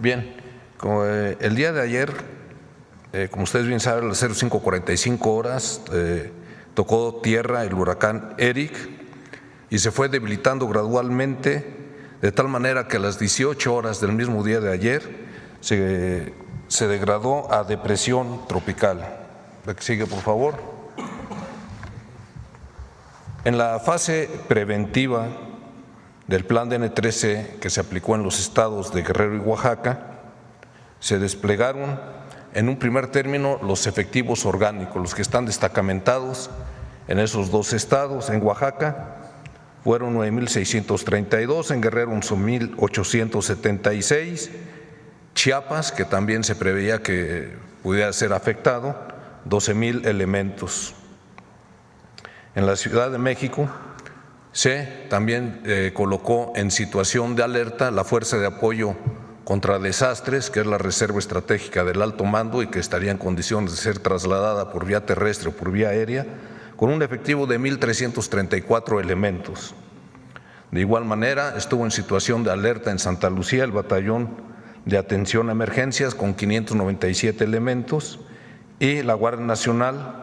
Bien, el día de ayer, como ustedes bien saben, a las 05:45 horas tocó tierra el huracán Eric y se fue debilitando gradualmente, de tal manera que a las 18 horas del mismo día de ayer se degradó a depresión tropical. La que sigue, por favor. En la fase preventiva del plan DN13 que se aplicó en los estados de Guerrero y Oaxaca, se desplegaron en un primer término los efectivos orgánicos, los que están destacamentados en esos dos estados. En Oaxaca fueron 9,632, en Guerrero 11,876, Chiapas, que también se preveía que pudiera ser afectado, 12,000 elementos. En la Ciudad de México se también colocó en situación de alerta la Fuerza de Apoyo contra Desastres, que es la Reserva Estratégica del Alto Mando y que estaría en condiciones de ser trasladada por vía terrestre o por vía aérea, con un efectivo de 1,334 elementos. De igual manera, estuvo en situación de alerta en Santa Lucía el Batallón de Atención a Emergencias con 597 elementos y la Guardia Nacional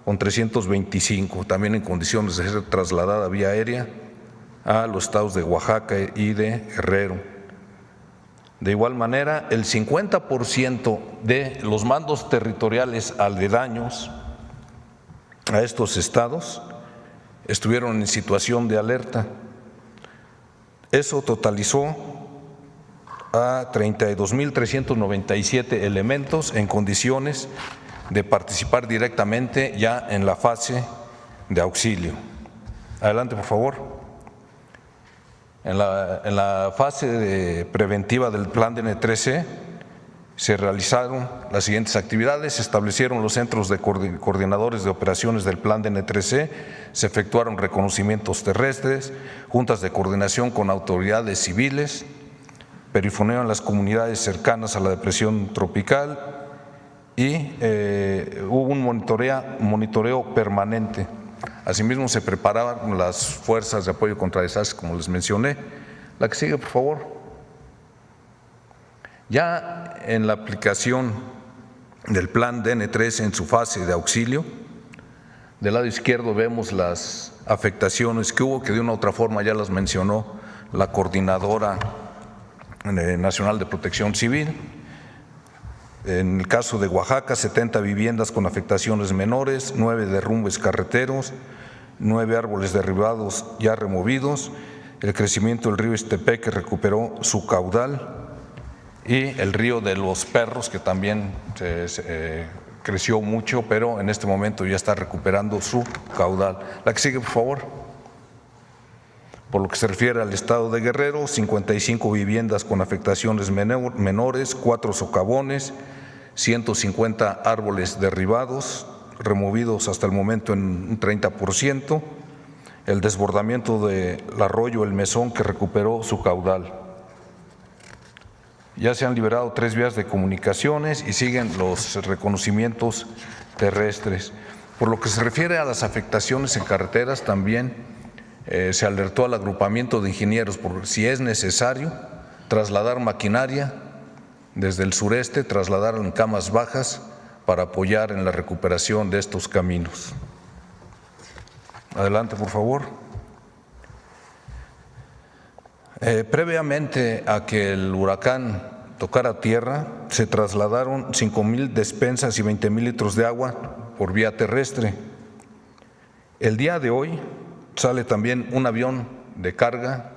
con 325, también en condiciones de ser trasladada vía aérea a los estados de Oaxaca y de Guerrero. De igual manera, el 50% de los mandos territoriales aledaños a estos estados estuvieron en situación de alerta. Eso totalizó a 32,397 elementos en condiciones de participar directamente ya en la fase de auxilio. Adelante, por favor. En la fase preventiva del plan DN13 se realizaron las siguientes actividades: se establecieron los centros de coordinadores de operaciones del plan DN13, se efectuaron reconocimientos terrestres, juntas de coordinación con autoridades civiles, perifonearon las comunidades cercanas a la depresión tropical y hubo un monitoreo permanente. Asimismo, se preparaban las fuerzas de apoyo contra desastres, como les mencioné. La que sigue, por favor. Ya en la aplicación del plan DN3 en su fase de auxilio, del lado izquierdo vemos las afectaciones que hubo, que de una u otra forma ya las mencionó la Coordinadora Nacional de Protección Civil. En el caso de Oaxaca, 70 viviendas con afectaciones menores, 9 derrumbes carreteros, 9 árboles derribados ya removidos, el crecimiento del río Ixtepec que recuperó su caudal y el río de los Perros que también creció mucho, pero en este momento ya está recuperando su caudal. La que sigue, por favor. Por lo que se refiere al estado de Guerrero, 55 viviendas con afectaciones menores, 4 socavones, 150 árboles derribados, removidos hasta el momento en un 30%, el desbordamiento del arroyo El Mesón que recuperó su caudal. Ya se han liberado 3 vías de comunicaciones y siguen los reconocimientos terrestres. Por lo que se refiere a las afectaciones en carreteras, también se alertó al agrupamiento de ingenieros por si es necesario trasladar maquinaria desde el sureste, trasladar en camas bajas para apoyar en la recuperación de estos caminos. Adelante, por favor. Previamente a que el huracán tocara tierra, se trasladaron 5,000 despensas y 20,000 litros de agua por vía terrestre. El día de hoy sale también un avión de carga,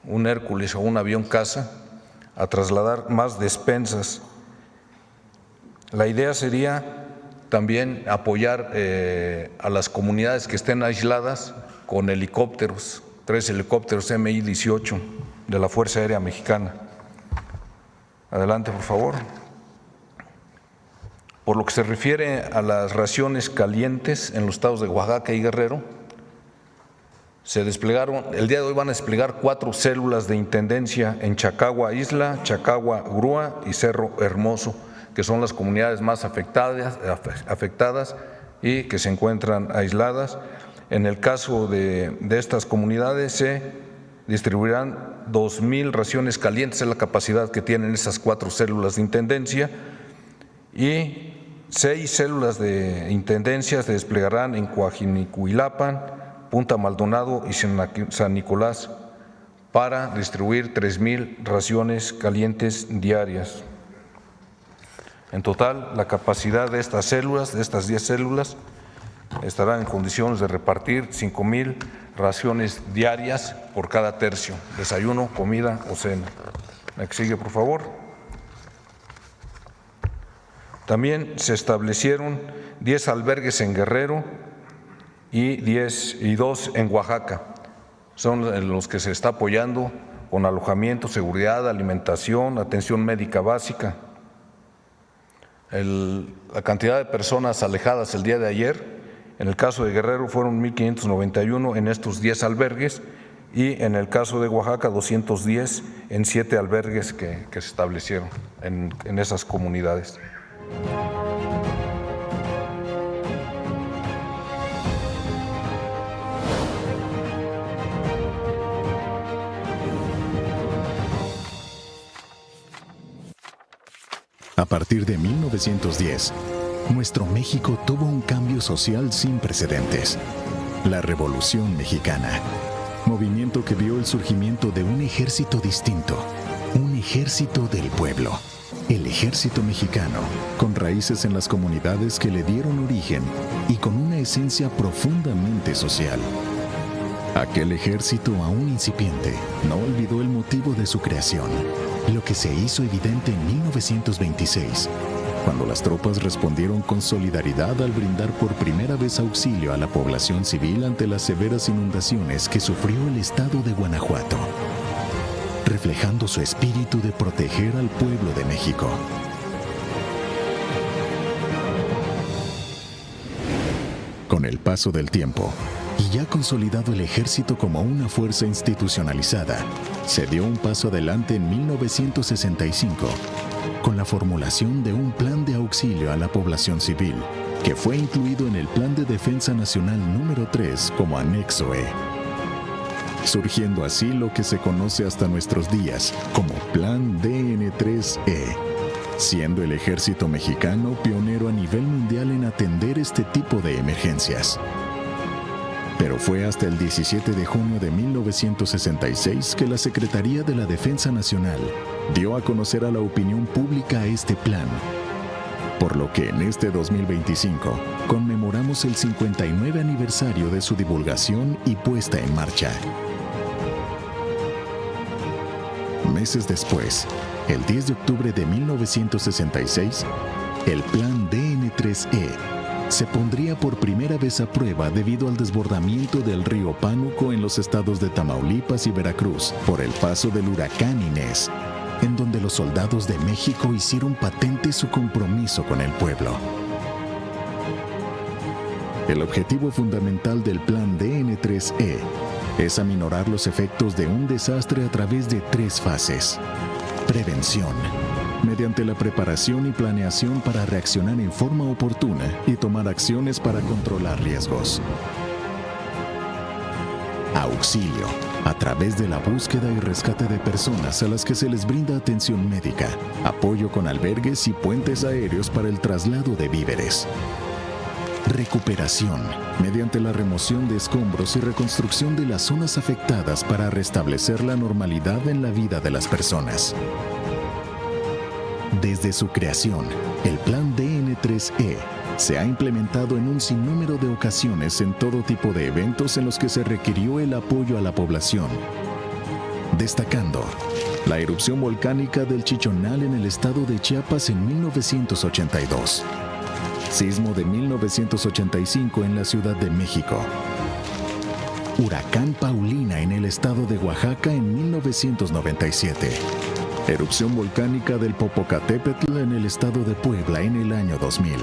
un Hércules o un avión caza, a trasladar más despensas. La idea sería también apoyar a las comunidades que estén aisladas con helicópteros, 3 helicópteros Mi-18 de la Fuerza Aérea Mexicana. Adelante, por favor. Por lo que se refiere a las raciones calientes en los estados de Oaxaca y Guerrero, se desplegaron, el día de hoy van a desplegar 4 células de intendencia en Chacagua Isla, Chacagua Grúa y Cerro Hermoso, que son las comunidades más afectadas y que se encuentran aisladas. En el caso de estas comunidades se distribuirán 2,000 raciones calientes, es la capacidad que tienen esas 4 células de intendencia, y 6 células de intendencia se desplegarán en Coajinicuilapan, Punta Maldonado y San Nicolás para distribuir 3,000 raciones calientes diarias. En total, la capacidad de estas células, de estas 10 células, estarán en condiciones de repartir 5,000 raciones diarias por cada tercio, desayuno, comida o cena. La que sigue, por favor. También se establecieron 10 albergues en Guerrero y 2 en Oaxaca. Son los que se está apoyando con alojamiento, seguridad, alimentación, atención médica básica. La cantidad de personas alejadas el día de ayer, en el caso de Guerrero fueron 1,591 en estos 10 albergues y en el caso de Oaxaca 210 en 7 albergues que se establecieron en esas comunidades. A partir de 1910, nuestro México tuvo un cambio social sin precedentes: la Revolución Mexicana, movimiento que vio el surgimiento de un ejército distinto, un ejército del pueblo, el ejército mexicano, con raíces en las comunidades que le dieron origen y con una esencia profundamente social. Aquel ejército aún incipiente no olvidó el motivo de su creación, lo que se hizo evidente en 1926, cuando las tropas respondieron con solidaridad al brindar por primera vez auxilio a la población civil ante las severas inundaciones que sufrió el estado de Guanajuato, reflejando su espíritu de proteger al pueblo de México. Con el paso del tiempo, y ya consolidado el ejército como una fuerza institucionalizada, se dio un paso adelante en 1965, con la formulación de un plan de auxilio a la población civil, que fue incluido en el Plan de Defensa Nacional número 3 como anexo E, surgiendo así lo que se conoce hasta nuestros días como Plan DN3E, siendo el ejército mexicano pionero a nivel mundial en atender este tipo de emergencias. Pero fue hasta el 17 de junio de 1966 que la Secretaría de la Defensa Nacional dio a conocer a la opinión pública este plan, por lo que en este 2025 conmemoramos el 59 aniversario de su divulgación y puesta en marcha. Meses después, el 10 de octubre de 1966, el Plan DN3E se pondría por primera vez a prueba debido al desbordamiento del río Pánuco en los estados de Tamaulipas y Veracruz por el paso del huracán Inés, en donde los soldados de México hicieron patente su compromiso con el pueblo. El objetivo fundamental del Plan DN3E es aminorar los efectos de un desastre a través de 3 fases. Prevención, mediante la preparación y planeación para reaccionar en forma oportuna y tomar acciones para controlar riesgos. Auxilio, a través de la búsqueda y rescate de personas a las que se les brinda atención médica, apoyo con albergues y puentes aéreos para el traslado de víveres. Recuperación, mediante la remoción de escombros y reconstrucción de las zonas afectadas para restablecer la normalidad en la vida de las personas. Desde su creación, el Plan DN3E se ha implementado en un sinnúmero de ocasiones en todo tipo de eventos en los que se requirió el apoyo a la población, destacando la erupción volcánica del Chichonal en el estado de Chiapas en 1982, sismo de 1985 en la Ciudad de México, huracán Paulina en el estado de Oaxaca en 1997, erupción volcánica del Popocatépetl en el estado de Puebla en el año 2000,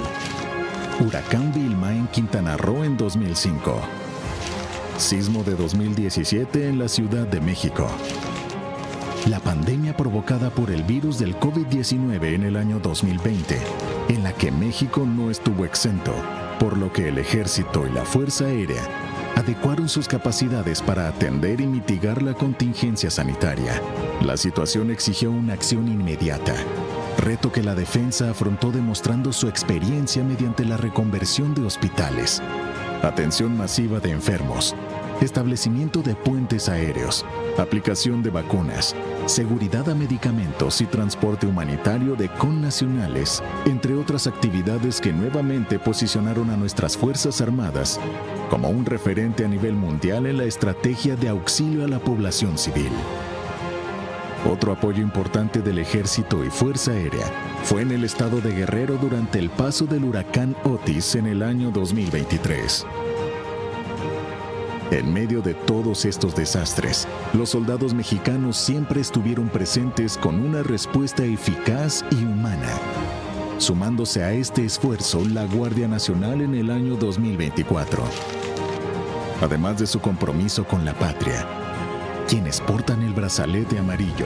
huracán Vilma en Quintana Roo en 2005, sismo de 2017 en la Ciudad de México, la pandemia provocada por el virus del COVID-19 en el año 2020, en la que México no estuvo exento, por lo que el Ejército y la Fuerza Aérea adecuaron sus capacidades para atender y mitigar la contingencia sanitaria. La situación exigió una acción inmediata, reto que la defensa afrontó demostrando su experiencia mediante la reconversión de hospitales, atención masiva de enfermos, establecimiento de puentes aéreos, aplicación de vacunas, seguridad a medicamentos y transporte humanitario de connacionales, entre otras actividades que nuevamente posicionaron a nuestras Fuerzas Armadas como un referente a nivel mundial en la estrategia de auxilio a la población civil. Otro apoyo importante del Ejército y Fuerza Aérea fue en el estado de Guerrero durante el paso del huracán Otis en el año 2023. En medio de todos estos desastres, los soldados mexicanos siempre estuvieron presentes con una respuesta eficaz y humana. Sumándose a este esfuerzo la Guardia Nacional en el año 2024. Además de su compromiso con la patria, quienes portan el brazalete amarillo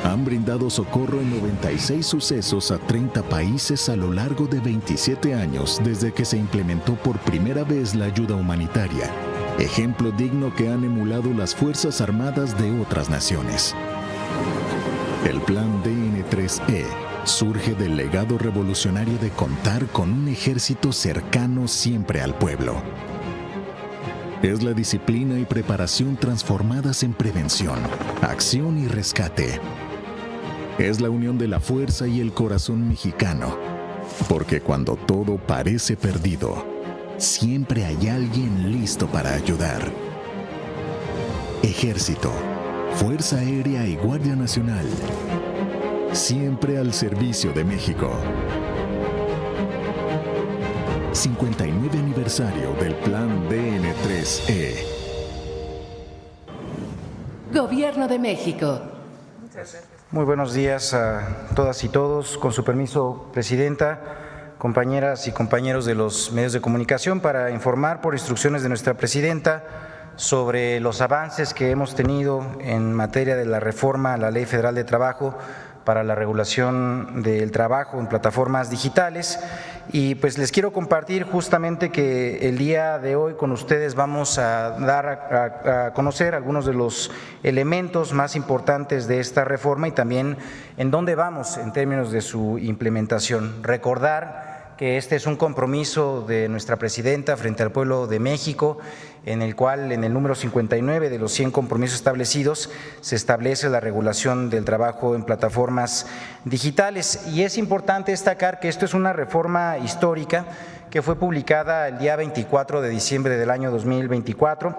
han brindado socorro en 96 sucesos a 30 países a lo largo de 27 años desde que se implementó por primera vez la ayuda humanitaria, ejemplo digno que han emulado las Fuerzas Armadas de otras naciones. El Plan DN3E surge del legado revolucionario de contar con un ejército cercano siempre al pueblo. Es la disciplina y preparación transformadas en prevención, acción y rescate. Es la unión de la fuerza y el corazón mexicano, porque cuando todo parece perdido, siempre hay alguien listo para ayudar. Ejército, Fuerza Aérea y Guardia Nacional, siempre al servicio de México. 59 aniversario del Plan DN3E. Gobierno de México. Muy buenos días a todas y todos. Con su permiso, Presidenta, compañeras y compañeros de los medios de comunicación, para informar por instrucciones de nuestra Presidenta sobre los avances que hemos tenido en materia de la reforma a la Ley Federal de Trabajo para la regulación del trabajo en plataformas digitales. Y pues les quiero compartir justamente que el día de hoy con ustedes vamos a dar a conocer algunos de los elementos más importantes de esta reforma y también en dónde vamos en términos de su implementación. Recordar que este es un compromiso de nuestra Presidenta frente al pueblo de México, en el cual en el número 59 de los 100 compromisos establecidos se establece la regulación del trabajo en plataformas digitales. Y es importante destacar que esto es una reforma histórica que fue publicada el día 24 de diciembre del año 2024,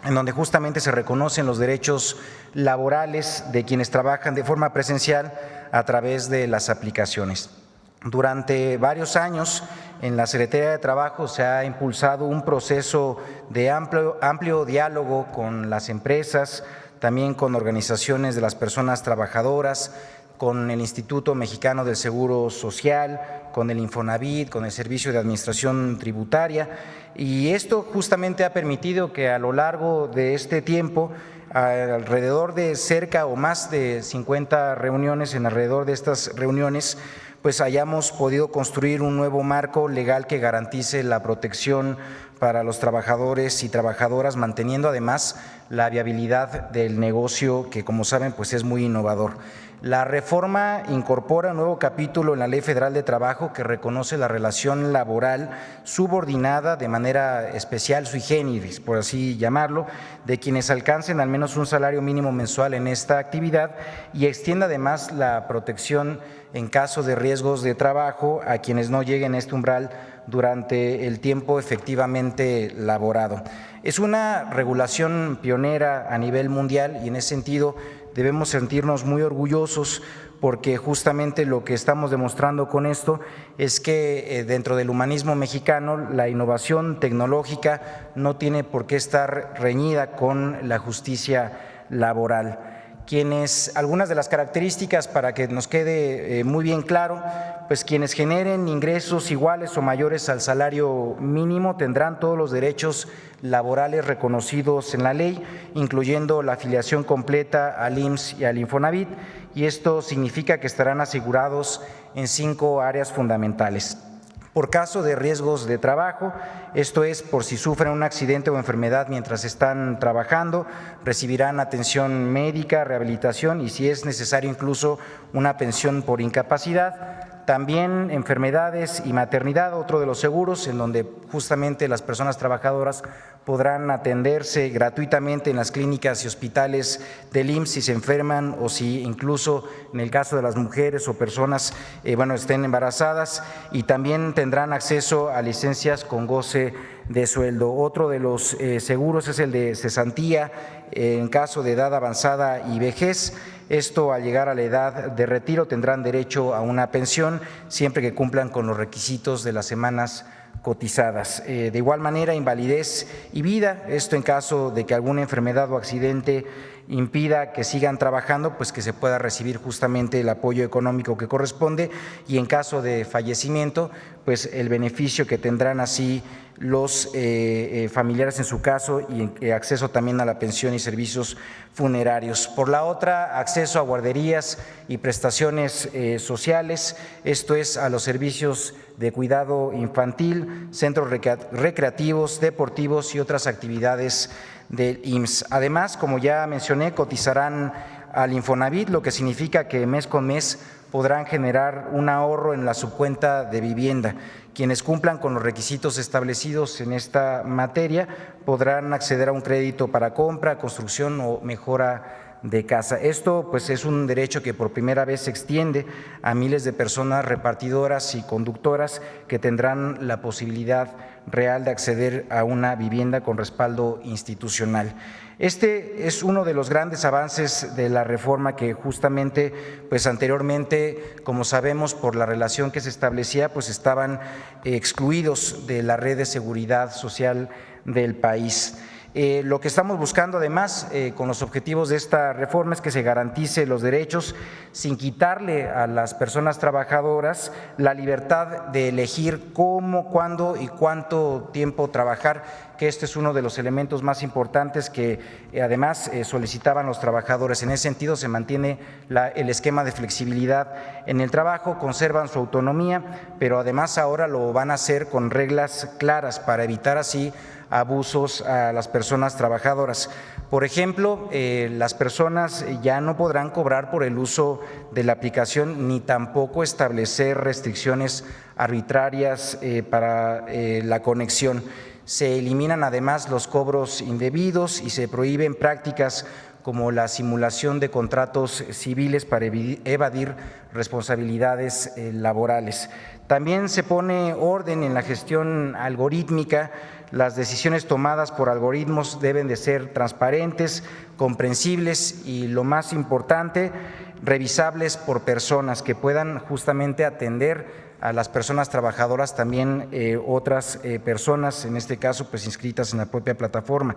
en donde justamente se reconocen los derechos laborales de quienes trabajan de forma presencial a través de las aplicaciones. Durante varios años en la Secretaría de Trabajo se ha impulsado un proceso de amplio diálogo con las empresas, también con organizaciones de las personas trabajadoras, con el Instituto Mexicano del Seguro Social, con el Infonavit, con el Servicio de Administración Tributaria, y esto justamente ha permitido que a lo largo de este tiempo alrededor de cerca o más de 50 reuniones, en alrededor de estas reuniones, pues hayamos podido construir un nuevo marco legal que garantice la protección para los trabajadores y trabajadoras, manteniendo además la viabilidad del negocio que, como saben, pues es muy innovador. La reforma incorpora un nuevo capítulo en la Ley Federal de Trabajo que reconoce la relación laboral subordinada de manera especial, sui generis, por así llamarlo, de quienes alcancen al menos un salario mínimo mensual en esta actividad, y extiende además la protección en caso de riesgos de trabajo a quienes no lleguen a este umbral durante el tiempo efectivamente laborado. Es una regulación pionera a nivel mundial y en ese sentido debemos sentirnos muy orgullosos, porque justamente lo que estamos demostrando con esto es que dentro del humanismo mexicano la innovación tecnológica no tiene por qué estar reñida con la justicia laboral. Algunas de las características, para que nos quede muy bien claro, pues quienes generen ingresos iguales o mayores al salario mínimo tendrán todos los derechos laborales reconocidos en la ley, incluyendo la afiliación completa al IMSS y al Infonavit, y esto significa que estarán asegurados en 5 áreas fundamentales. Por caso de riesgos de trabajo, esto es por si sufren un accidente o enfermedad mientras están trabajando, recibirán atención médica, rehabilitación y si es necesario incluso una pensión por incapacidad. También enfermedades y maternidad, otro de los seguros en donde justamente las personas trabajadoras podrán atenderse gratuitamente en las clínicas y hospitales del IMSS si se enferman o si incluso en el caso de las mujeres o personas estén embarazadas, y también tendrán acceso a licencias con goce de sueldo. Otro de los seguros es el de cesantía en caso de edad avanzada y vejez. Esto, al llegar a la edad de retiro, tendrán derecho a una pensión siempre que cumplan con los requisitos de las semanas cotizadas. De igual manera, invalidez y vida, esto en caso de que alguna enfermedad o accidente impida que sigan trabajando, pues que se pueda recibir justamente el apoyo económico que corresponde, y en caso de fallecimiento, pues el beneficio que tendrán así los familiares en su caso, y acceso también a la pensión y servicios funerarios. Por la otra, acceso a guarderías y prestaciones sociales, esto es a los servicios de cuidado infantil, centros recreativos, deportivos y otras actividades del IMSS. Además, como ya mencioné, cotizarán al Infonavit, lo que significa que mes con mes podrán generar un ahorro en la subcuenta de vivienda. Quienes cumplan con los requisitos establecidos en esta materia podrán acceder a un crédito para compra, construcción o mejora de casa. Esto pues es un derecho que por primera vez se extiende a miles de personas repartidoras y conductoras que tendrán la posibilidad real de acceder a una vivienda con respaldo institucional. Este es uno de los grandes avances de la reforma que justamente pues anteriormente, como sabemos, por la relación que se establecía, pues estaban excluidos de la red de seguridad social del país. Lo que estamos buscando además con los objetivos de esta reforma es que se garantice los derechos sin quitarle a las personas trabajadoras la libertad de elegir cómo, cuándo y cuánto tiempo trabajar, que este es uno de los elementos más importantes que además solicitaban los trabajadores. En ese sentido se mantiene el esquema de flexibilidad en el trabajo, conservan su autonomía, pero además ahora lo van a hacer con reglas claras para evitar así abusos a las personas trabajadoras. Por ejemplo, las personas ya no podrán cobrar por el uso de la aplicación ni tampoco establecer restricciones arbitrarias para la conexión. Se eliminan además los cobros indebidos y se prohíben prácticas como la simulación de contratos civiles para evadir responsabilidades laborales. También se pone orden en la gestión algorítmica. Las decisiones tomadas por algoritmos deben de ser transparentes, comprensibles y, lo más importante, revisables por personas que puedan justamente atender a las personas trabajadoras, también otras personas, en este caso pues inscritas en la propia plataforma.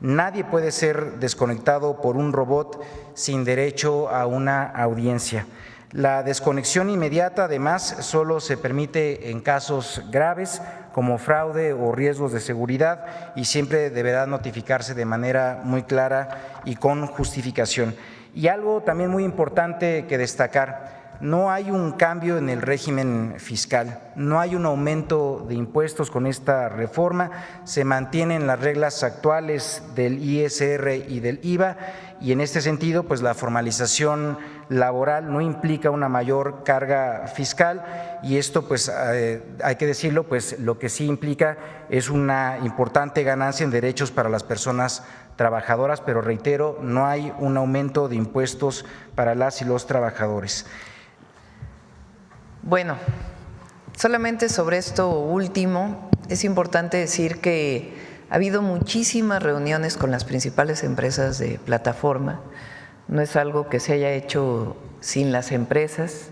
Nadie puede ser desconectado por un robot sin derecho a una audiencia. La desconexión inmediata además solo se permite en casos graves como fraude o riesgos de seguridad y siempre deberá notificarse de manera muy clara y con justificación. Y algo también muy importante que destacar: no hay un cambio en el régimen fiscal, no hay un aumento de impuestos con esta reforma, se mantienen las reglas actuales del ISR y del IVA, y en este sentido pues la formalización laboral no implica una mayor carga fiscal, y esto pues hay que decirlo, pues lo que sí implica es una importante ganancia en derechos para las personas trabajadoras, pero reitero, no hay un aumento de impuestos para las y los trabajadores. Bueno, solamente sobre esto último, es importante decir que ha habido muchísimas reuniones con las principales empresas de plataforma. No es algo que se haya hecho sin las empresas.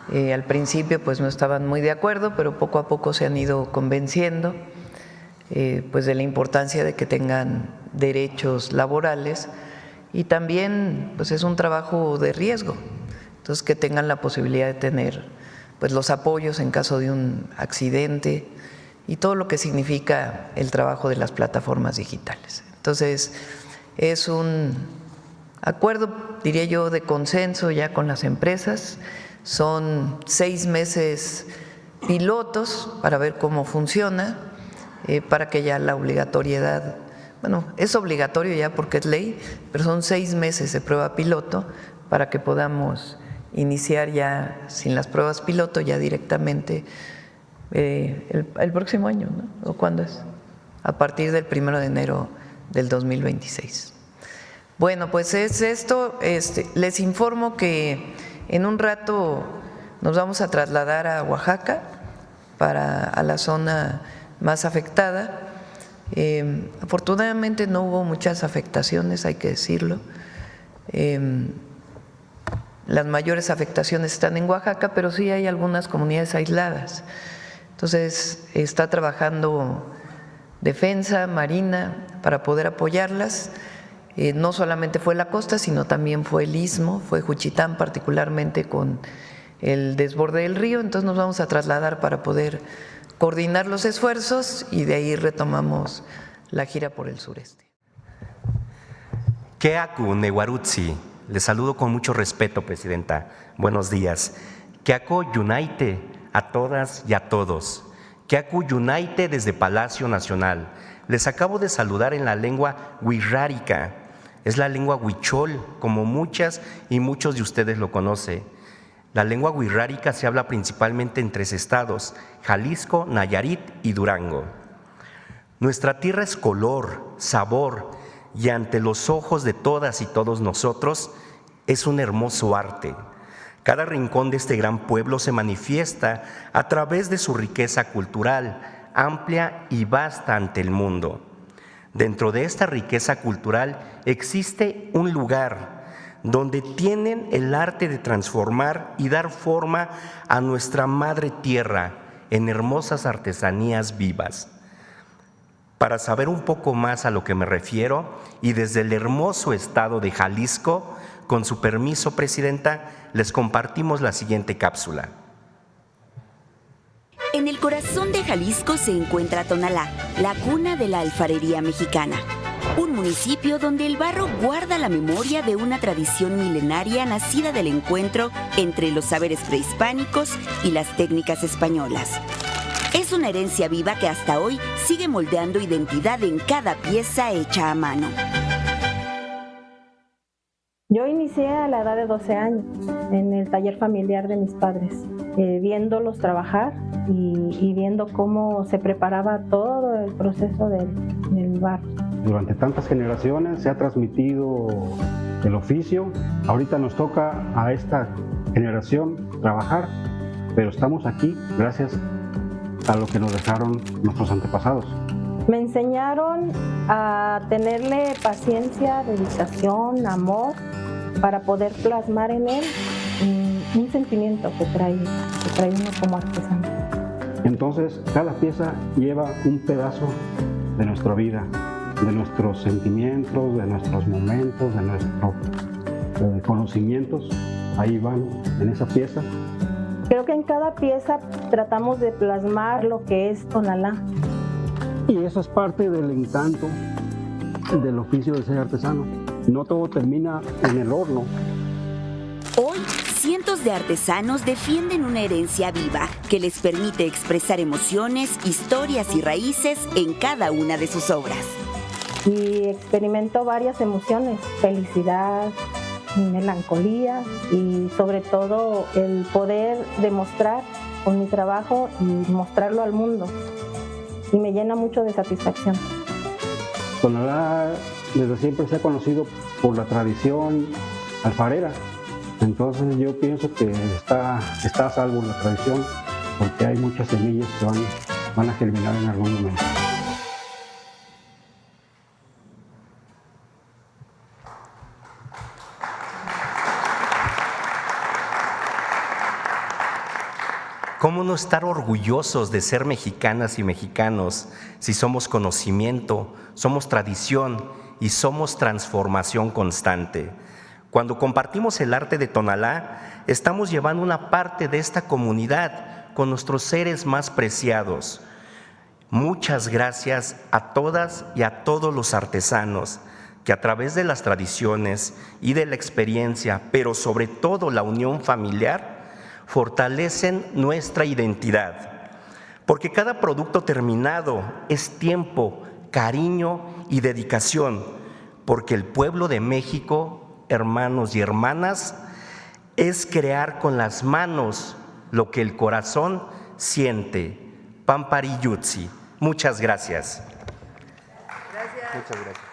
Al principio pues no estaban muy de acuerdo, pero poco a poco se han ido convenciendo pues de la importancia de que tengan derechos laborales, y también pues es un trabajo de riesgo, entonces que tengan la posibilidad de tener pues los apoyos en caso de un accidente y todo lo que significa el trabajo de las plataformas digitales. Entonces es un acuerdo, diría yo, de consenso ya con las empresas. Son 6 meses pilotos para ver cómo funciona, para que ya la obligatoriedad, bueno, es obligatorio ya porque es ley, pero son 6 meses de prueba piloto para que podamos iniciar ya sin las pruebas piloto, ya directamente el próximo año, ¿no? ¿O cuándo es? A partir del 1 de enero del 2026. Bueno, pues es esto. Les informo que en un rato nos vamos a trasladar a Oaxaca a la zona más afectada. Afortunadamente no hubo muchas afectaciones, hay que decirlo. Las mayores afectaciones están en Oaxaca, pero sí hay algunas comunidades aisladas. Entonces, está trabajando Defensa, Marina, para poder apoyarlas. No solamente fue la costa, sino también fue el istmo, fue Juchitán particularmente con el desborde del río. Entonces nos vamos a trasladar para poder coordinar los esfuerzos y de ahí retomamos la gira por el sureste. Keaku Newarutsi, le saludo con mucho respeto, Presidenta. Buenos días. Keaku Yunaite a todas y a todos. Keaku Yunaite desde Palacio Nacional. Les acabo de saludar en la lengua wixárika. Es la lengua huichol, como muchas y muchos de ustedes lo conocen. La lengua wixárika se habla principalmente en 3 estados, Jalisco, Nayarit y Durango. Nuestra tierra es color, sabor, y ante los ojos de todas y todos nosotros es un hermoso arte. Cada rincón de este gran pueblo se manifiesta a través de su riqueza cultural, amplia y vasta ante el mundo. Dentro de esta riqueza cultural existe un lugar donde tienen el arte de transformar y dar forma a nuestra madre tierra en hermosas artesanías vivas. Para saber un poco más a lo que me refiero, y desde el hermoso estado de Jalisco, con su permiso, Presidenta, les compartimos la siguiente cápsula. En el corazón de Jalisco se encuentra Tonalá, la cuna de la alfarería mexicana. Un municipio donde el barro guarda la memoria de una tradición milenaria nacida del encuentro entre los saberes prehispánicos y las técnicas españolas. Es una herencia viva que hasta hoy sigue moldeando identidad en cada pieza hecha a mano. Yo inicié a la edad de 12 años en el taller familiar de mis padres, viéndolos trabajar y viendo cómo se preparaba todo el proceso del barro. Durante tantas generaciones se ha transmitido el oficio. Ahorita nos toca a esta generación trabajar, pero estamos aquí gracias a lo que nos dejaron nuestros antepasados. Me enseñaron a tenerle paciencia, dedicación, amor, para poder plasmar en él un sentimiento que trae uno como artesano. Entonces, cada pieza lleva un pedazo de nuestra vida, de nuestros sentimientos, de nuestros momentos, de nuestros conocimientos. Ahí van en esa pieza. Creo que en cada pieza tratamos de plasmar lo que es Tonalá. Y eso es parte del encanto del oficio de ser artesano. No todo termina en el horno. Hoy, cientos de artesanos defienden una herencia viva que les permite expresar emociones, historias y raíces en cada una de sus obras. Y experimento varias emociones, felicidad, melancolía y sobre todo el poder demostrar con mi trabajo y mostrarlo al mundo. Y me llena mucho de satisfacción. Tonalá desde siempre se ha conocido por la tradición alfarera. Entonces yo pienso que está a salvo la tradición porque hay muchas semillas que van a germinar en algún momento. ¿Cómo no estar orgullosos de ser mexicanas y mexicanos si somos conocimiento, somos tradición y somos transformación constante? Cuando compartimos el arte de Tonalá, estamos llevando una parte de esta comunidad con nuestros seres más preciados. Muchas gracias a todas y a todos los artesanos que a través de las tradiciones y de la experiencia, pero sobre todo la unión familiar, fortalecen nuestra identidad. porque cada producto terminado es tiempo, cariño y dedicación, porque el pueblo de México, hermanos y hermanas, es crear con las manos lo que el corazón siente. Pampari Yutsi. Muchas gracias. Gracias. Muchas gracias.